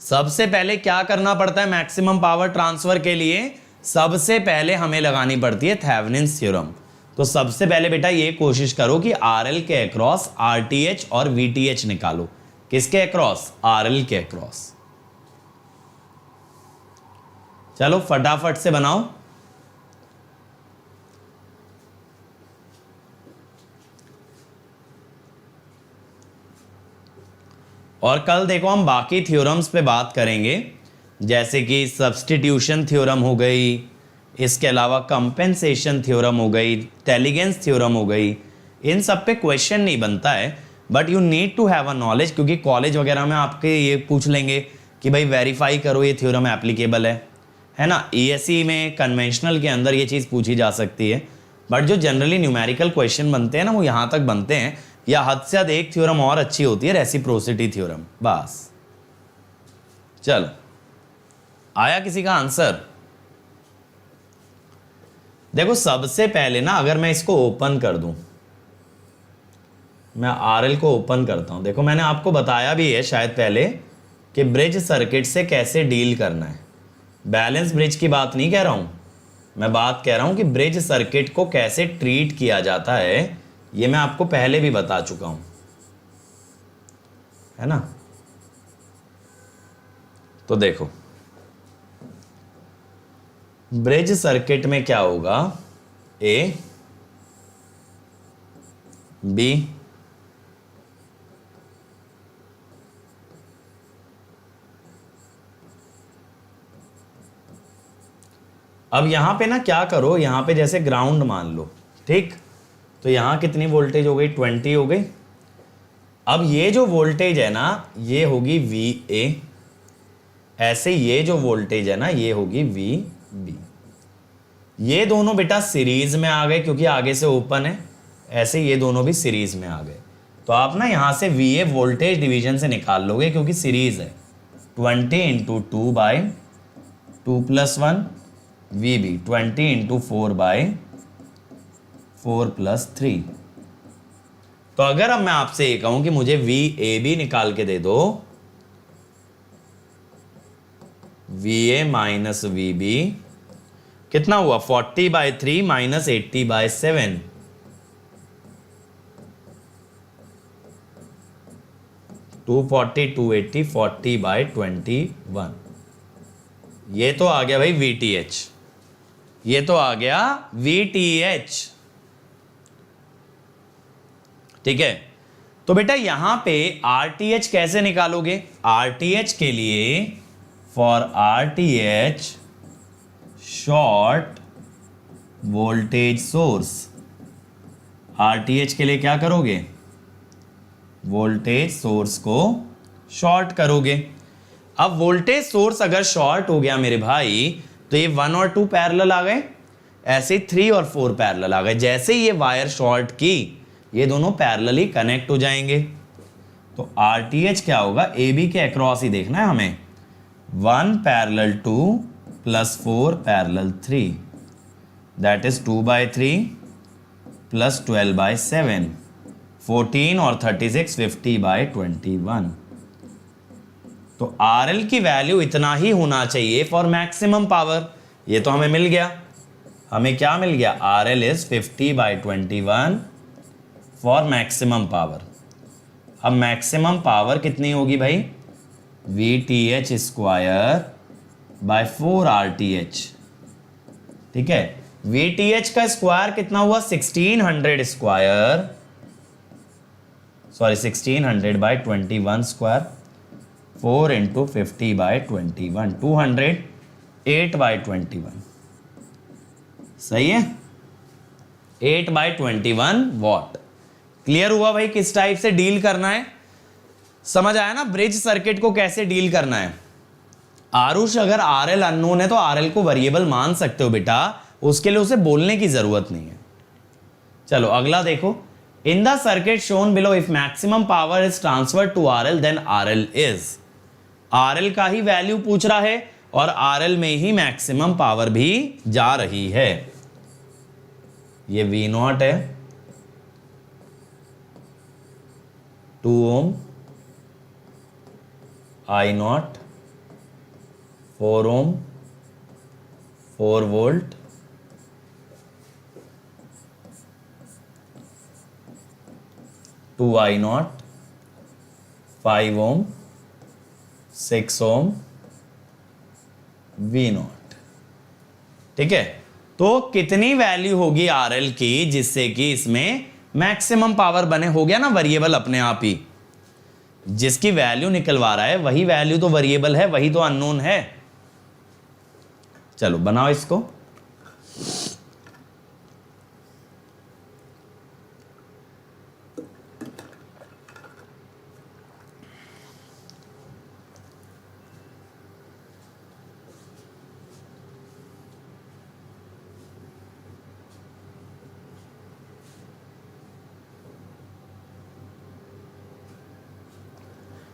सबसे पहले क्या करना पड़ता है मैक्सिमम पावर ट्रांसफर के लिए, सबसे पहले हमें लगानी पड़ती है थेवेनिन्स थ्योरम। तो सबसे पहले बेटा ये कोशिश करो कि आरएल के अक्रॉस आरटीएच और वीटीएच निकालो। किसके अक्रॉस, आरएल के अक्रॉस। चलो फटाफट से बनाओ। और कल देखो हम बाकी थ्योरम्स पे बात करेंगे, जैसे कि सब्स्टिट्यूशन थ्योरम हो गई, इसके अलावा कंपेंसेशन थ्योरम हो गई, टेलीगेंस थ्योरम हो गई। इन सब पे क्वेश्चन नहीं बनता है, but you need to have a knowledge, क्योंकि कॉलेज वगैरह में आपके ये पूछ लेंगे कि भाई वेरीफाई करो ये थ्योरम एप्लीकेबल है ना। ईएससी में कन्वेंशनल के अंदर ये चीज़ पूछी जा सकती है, बट जो जनरली न्यूमेरिकल क्वेश्चन बनते हैं ना वो यहाँ तक बनते हैं, या हद से हद एक थ्योरम और अच्छी होती है, रेसिप्रोसिटी थ्योरम। बस चलो, आया किसी का आंसर। देखो सबसे पहले ना अगर मैं इसको ओपन कर दूं, मैं आरएल को ओपन करता हूं। देखो मैंने आपको बताया भी है शायद पहले कि ब्रिज सर्किट से कैसे डील करना है। बैलेंस ब्रिज की बात नहीं कह रहा हूं, मैं बात कह रहा हूं कि ब्रिज सर्किट को कैसे ट्रीट किया जाता है, ये मैं आपको पहले भी बता चुका हूं, है ना। तो देखो ब्रिज सर्किट में क्या होगा, ए बी अब यहां पे ना क्या करो, यहां पे जैसे ग्राउंड मान लो, ठीक। तो यहां कितनी वोल्टेज हो गई, 20 हो गई। अब ये जो वोल्टेज है ना ये होगी VA, ऐसे ये जो वोल्टेज है ना ये होगी VB। ये दोनों बेटा सीरीज में आ गए क्योंकि आगे से ओपन है, ऐसे ये दोनों भी सीरीज में आ गए। तो आप ना यहां से VA वोल्टेज डिवीजन से निकाल लोगे क्योंकि सीरीज है। 20 into 2 by 2 + 1 VB, 20 into 4 by 4 + 3। तो अगर अब मैं आपसे ये कहूं कि मुझे VAB निकाल के दे दो, VA - VB कितना हुआ 40/3 माइनस 80/7, 240 280 40/21। ये तो आ गया भाई VTH, ये तो आ गया VTH। ठीक है, तो बेटा यहां पे RTH कैसे निकालोगे? RTH के लिए for RTH short voltage source, RTH के लिए क्या करोगे? वोल्टेज सोर्स को शॉर्ट करोगे। अब वोल्टेज सोर्स अगर शॉर्ट हो गया मेरे भाई, तो ये 1 और 2 पैरेलल आ गए, ऐसे 3 और 4 पैरेलल आ गए। जैसे ही ये वायर शॉर्ट की, ये दोनों पैरेलली कनेक्ट हो जाएंगे। तो RTH क्या होगा? AB के अक्रॉस ही देखना है हमें, 1 parallel 2 plus 4 parallel 3, that is 2/3 plus 12/7, 14 और 36 50/21। तो RL की वैल्यू इतना ही होना चाहिए फॉर मैक्सिमम पावर। ये तो हमें मिल गया। हमें क्या मिल गया? RL is 50/21 for maximum power. अब मैक्सिमम पावर कितनी होगी भाई? VTH square by 4 RTH। ठीक है, VTH का स्क्वायर कितना हुआ? 1600 स्क्वायर, सॉरी 1600/21 स्क्वायर, 4 इंटू 50/21, 208/21। सही है, 8/21 वॉट। क्लियर हुआ भाई किस टाइप से डील करना है? समझ आया ना ब्रिज सर्किट को कैसे डील करना है? आरुष, अगर RL अननोन है तो RL को वेरिएबल मान सकते हो बेटा, उसके लिए उसे बोलने की जरूरत नहीं है। चलो अगला देखो, in the circuit shown below if maximum power is transferred to RL then RL is. RL का ही वैल्यू पूछ रहा है और RL में ही मैक्सिमम पावर भी जा रही है। ये V0 है, 2 ओम, I0 4 ओम, 4 वोल्ट, 2 I0 5 ओम, 6 ओम, V0। ठीक है, तो कितनी वैल्यू होगी RL की जिससे कि इसमें मैक्सिमम पावर बने? हो गया ना वेरिएबल अपने आप ही। जिसकी वैल्यू निकलवा रहा है वही वैल्यू तो वेरिएबल है, वही तो अननोन है। चलो बनाओ इसको।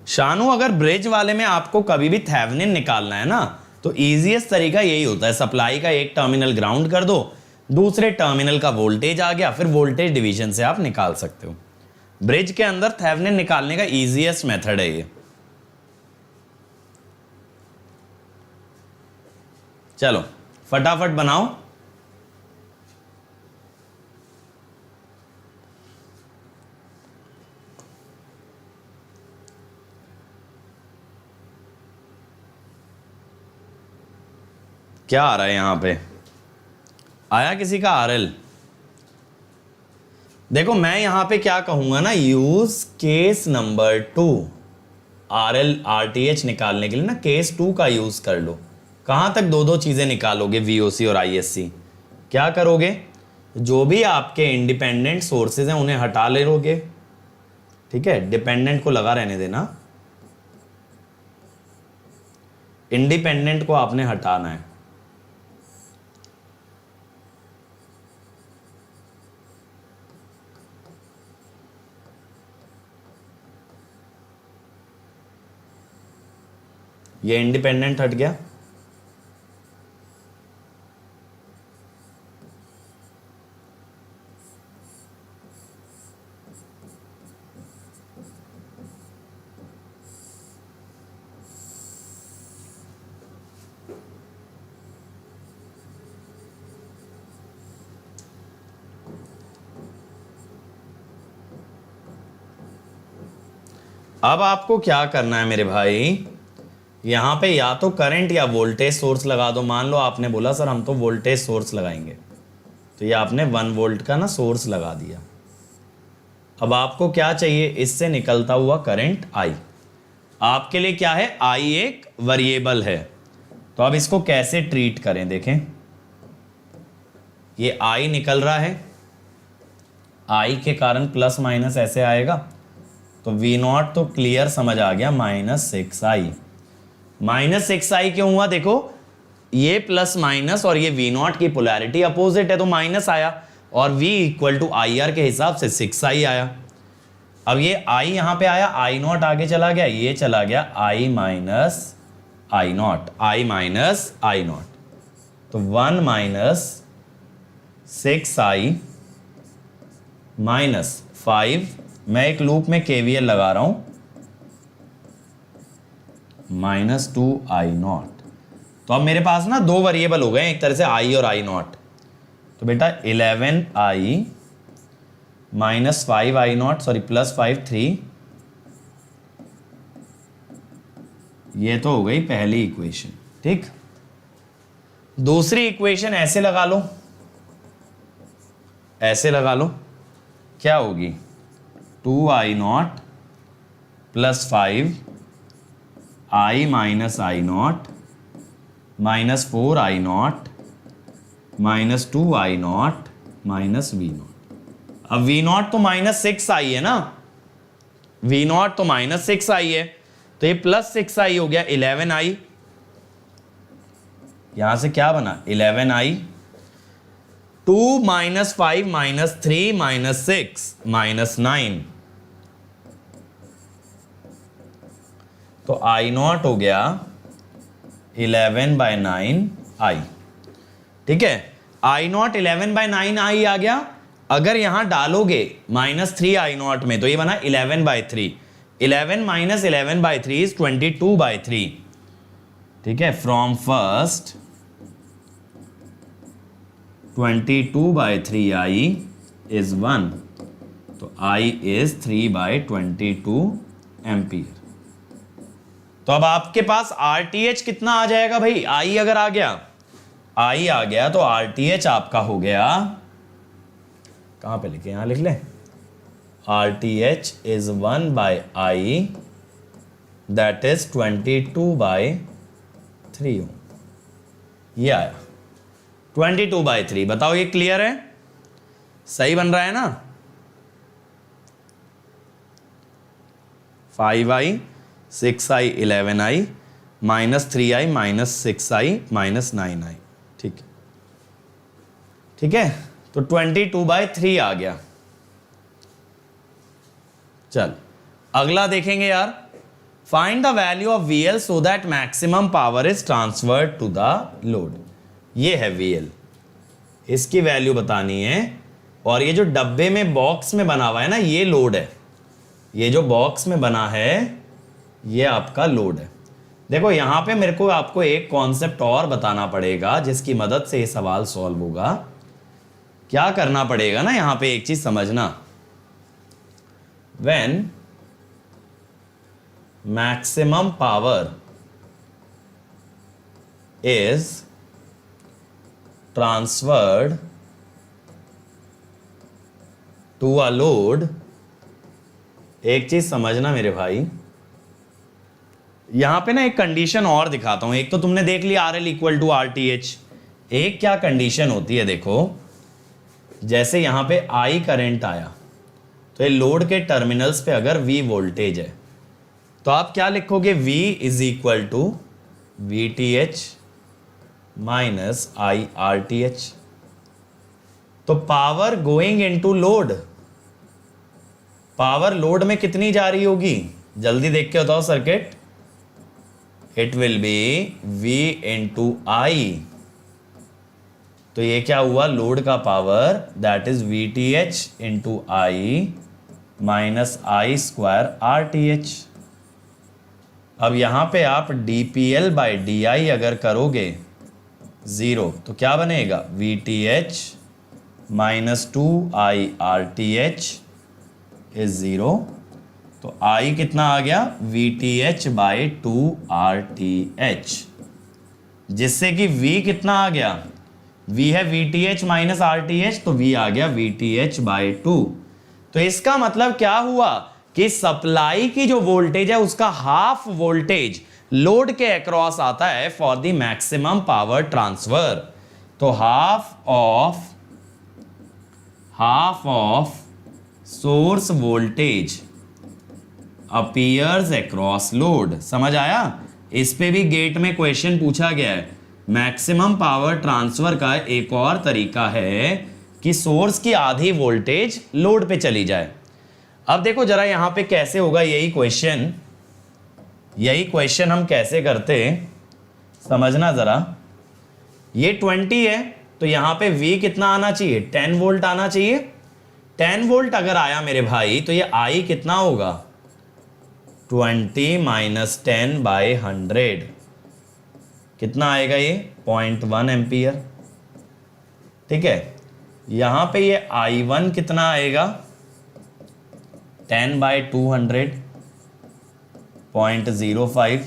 शानू, अगर ब्रिज वाले में आपको कभी भी थेवेनिन निकालना है ना, तो इजीएस्ट तरीका यही होता है, सप्लाई का एक टर्मिनल ग्राउंड कर दो, दूसरे टर्मिनल का वोल्टेज आ गया, फिर वोल्टेज डिवीजन से आप निकाल सकते हो। ब्रिज के अंदर थेवेनिन निकालने का इजीएस्ट मेथड है ये। चलो फटाफट बनाओ। क्या आ रहा है यहां पे? आया किसी का RL? देखो मैं यहां पे क्या कहूंगा ना, use case number 2। RL RTH निकालने के लिए ना केस 2 का यूज कर लो। कहां तक दो दो चीजें निकालोगे, VOC और ISC? क्या करोगे? जो भी आपके इंडिपेंडेंट सोर्सेज हैं उन्हें हटा ले लोगे। ठीक है, डिपेंडेंट को लगा रहने देना, इंडिपेंडेंट को आपने हटाना है। ये इंडिपेंडेंट हट गया, अब आपको क्या करना है मेरे भाई, यहाँ पे या तो करंट या वोल्टेज सोर्स लगा दो। मान लो आपने बोला सर हम तो वोल्टेज सोर्स लगाएंगे, तो ये आपने 1 वोल्ट का ना सोर्स लगा दिया। अब आपको क्या चाहिए, इससे निकलता हुआ करंट आई। आपके लिए क्या है, आई एक वेरिएबल है। तो अब इसको कैसे ट्रीट करें, देखें ये आई निकल रहा है, आई के कारण प्लस माइनस ऐसे आएगा, तो वी नॉट तो क्लियर समझ आ गया, -6i। -6i क्यों हुआ, देखो ये प्लस माइनस और ये वी नॉट की पोलैरिटी अपोजिट है, तो माइनस आया, और v equal to I R के हिसाब से 6i आया। अब ये i यहाँ पे आया, आई नॉट आगे चला गया, ये चला गया i minus I not, i minus I not, तो 1 माइनस 6i माइनस 5, मैं एक लूप में KVL लगा रहा हूं, -2i नॉट। तो अब मेरे पास ना दो वेरिएबल हो गए एक तरह से, i और i नॉट। तो बेटा 11i minus 5i not, sorry plus 5 3, ये तो हो गई पहली इक्वेशन। ठीक, दूसरी इक्वेशन ऐसे लगा लो, ऐसे लगा लो, क्या होगी, 2i not plus 5 i minus I not minus 4i not minus 2i not minus V not. अब वी नॉट तो -6i है ना, वी नॉट तो -6i है, तो ये प्लस 6i हो गया 11i। यहां से क्या बना 11i, 2 minus 5 minus 3 minus 6 minus 9, तो आई नॉट हो गया 11/9i। ठीक है, आई नॉट 11/9i आ गया। अगर यहां डालोगे -3i नॉट में, तो ये बना 11/3, 11 माइनस 11/3 इज 22/3। ठीक है, फ्रॉम फर्स्ट 22/3i इज 1, तो i इज 3/22 एम्पियर। तो अब आपके पास RTH कितना आ जाएगा भाई, I अगर आ गया, I आ गया, तो RTH आपका हो गया, कहां पे लिखे, यहां लिख ले, RTH is 1/I, that is 22/3 ओम। ये आया 22/3। बताओ ये क्लियर है, सही बन रहा है ना। 5i 6i 11i minus 3i minus 6i minus 9i। ठीक है, ठीक है, तो 22/3 आ गया। चल अगला देखेंगे यार, find the value of VL so that maximum power is transferred to the load. ये है VL, इसकी वैल्यू बतानी है, और ये जो डब्बे में बॉक्स में बना हुआ है ना, ये लोड है, ये जो बॉक्स में बना है ये आपका लोड है। देखो यहां पे मेरे को आपको एक कॉन्सेप्ट और बताना पड़ेगा जिसकी मदद से ये सवाल सॉल्व होगा। क्या करना पड़ेगा ना, यहां पे एक चीज समझना, when maximum power is transferred to a load, एक चीज समझना मेरे भाई, यहां पे ना एक कंडीशन और दिखाता हूं। एक तो तुमने देख लिया RL इक्वल टू RTH, एक क्या कंडीशन होती है, देखो जैसे यहां पे I करंट आया, तो ये लोड के टर्मिनल्स पे अगर V वोल्टेज है, तो आप क्या लिखोगे, V is equal to VTH minus IRTH। तो power going into load, power load में कितनी जा रही होगी, जल्दी देख के बताओ circuit, it will be V into I। तो ये क्या हुआ, लोड का power that is VTH into I minus I square RTH। अब यहां पे आप dPL/dI अगर करोगे 0, तो क्या बनेगा, VTH minus 2I RTH is 0। तो I कितना आ गया VTH बाई 2RTH, जिससे कि V कितना आ गया, V है VTH माइनस RTH, तो V आ गया VTH बाई 2। तो इसका मतलब क्या हुआ कि सप्लाई की जो वोल्टेज है उसका हाफ वोल्टेज लोड के अक्रॉस आता है for the maximum power transfer. तो half of source voltage appears across load. समझ आया? इस पे भी गेट में क्वेश्चन पूछा गया है। मैक्सिमम पावर ट्रांसफर का एक और तरीका है कि सोर्स की आधी वोल्टेज लोड पे चली जाए। अब देखो जरा यहां पे कैसे होगा यही क्वेश्चन हम कैसे करते समझना जरा। ये 20 है तो यहां पे V कितना आना चाहिए, 10 वोल्ट आना चाहिए। 10 वोल्ट अगर आया मेरे भाई तो ये I कितना होगा, 20 माइनस 10 बाई 100, कितना आएगा ये 0.1 एम्पियर। ठीक है, यहां पे ये I1 कितना आएगा, 10 बाई 200, 0.05।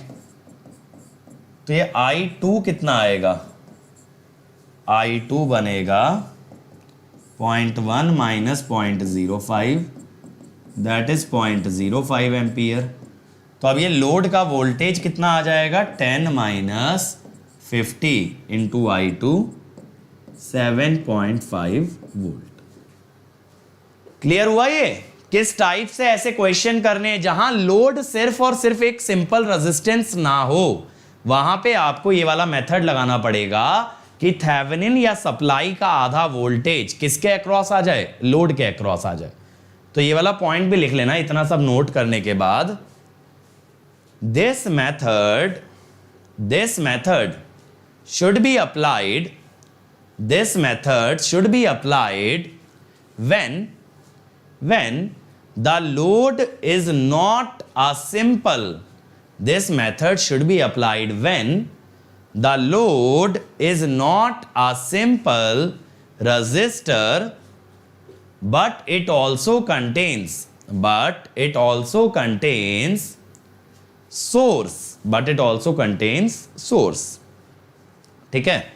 तो ये I2 कितना आएगा, I2 बनेगा 0.1 माइनस 0.05, दैट इज 0.05 एम्पियर। तो अब ये लोड का वोल्टेज कितना आ जाएगा, 10 minus 50 into I2, 7.5 volt. Clear हुआ? ये किस टाइप से ऐसे क्वेश्चन करने जहां लोड सिर्फ और सिर्फ एक सिंपल रेजिस्टेंस ना हो, वहां पे आपको ये वाला मेथड लगाना पड़ेगा कि थेवेनिन या सप्लाई का आधा वोल्टेज किसके अक्रॉस आ जाए, लोड के अक्रॉस आ जाए। तो ये वाला पॉइंट भी लिख लेना इतना सब नोट करने के बाद। This method should be applied when the load is not a simple this method should be applied when the load is not a simple resistor but it also contains source। ठीक है,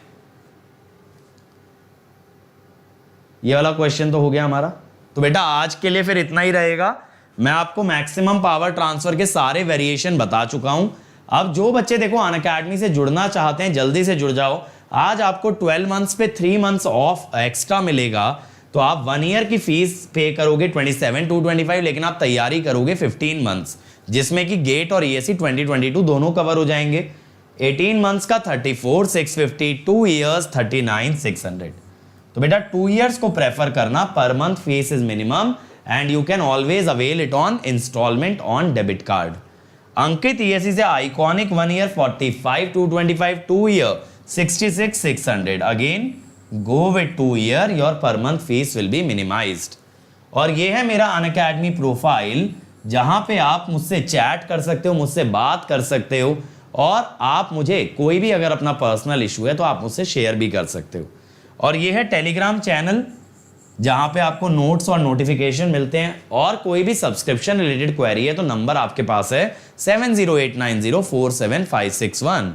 ये वाला question तो हो गया हमारा। तो बेटा आज के लिए फिर इतना ही रहेगा। मैं आपको मैक्सिमम पावर ट्रांसफर के सारे वेरिएशन बता चुका हूं। अब जो बच्चे देखो अनअकैडमी से जुड़ना चाहते हैं जल्दी से जुड़ जाओ। आज आपको 12 मंथ्स पे 3 मंथ्स ऑफ एक्स्ट्रा मिलेगा। तो आप 1 ईयर की फीस पे करोगे 27,225, लेकिन आप तैयारी करोगे 15 मंथ्स, जिसमें कि गेट और ESE 2022 दोनों कवर हो जाएंगे। 18 मंथ्स का 34,650, 2 ईयर्स 39,600। तो बेटा 2 ईयर्स को प्रेफर करना, per month fee is minimum and you can always avail it on installment on debit card. Ankit ESE से iconic 1 year 45,225, 2 year 66,600। Again go with 2 year, your per month fee will be minimized. और ये है मेरा Unacademy profile, जहां पे आप मुझसे chat कर सकते हो, मुझसे बात कर सकते हो, और आप मुझे कोई भी अगर अपना पर्सनल इशू है तो आप मुझसे शेयर भी कर सकते हो। और ये है टेलीग्राम चैनल, जहां पे आपको नोट्स और नोटिफिकेशन मिलते हैं। और कोई भी सब्सक्रिप्शन रिलेटेड क्वेरी है तो नंबर आपके पास है 7089047561।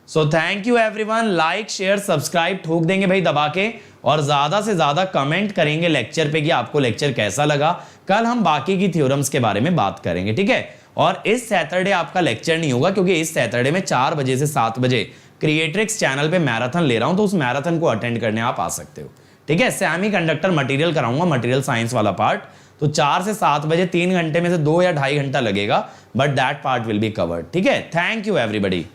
So thank you everyone. Like share subscribe ठोक देंगे भाई दबा के, और ज्यादा से ज्यादा कमेंट करेंगे लेक्चर पे कि आपको लेक्चर कैसा लगा। कल हम बाकी की थ्योरम्स के बारे में बात करेंगे, ठीक है। और इस सैटरडे आपका लेक्चर नहीं होगा, क्योंकि इस सैटरडे में 4 बजे से 7 बजे क्रिएट्रिक्स चैनल पे मैराथन ले रहा हूं, तो उस मैराथन को अटेंड करने आप आ सकते हो, ठीक है। सेमी कंडक्टर मटेरियल कराऊंगा, मटेरियल साइंस वाला पार्ट। तो 4 से 7 बजे 3 घंटे में से 2 या 2.5 घंटा लगेगा, but that part will be covered, ठीक है। Thank you everybody.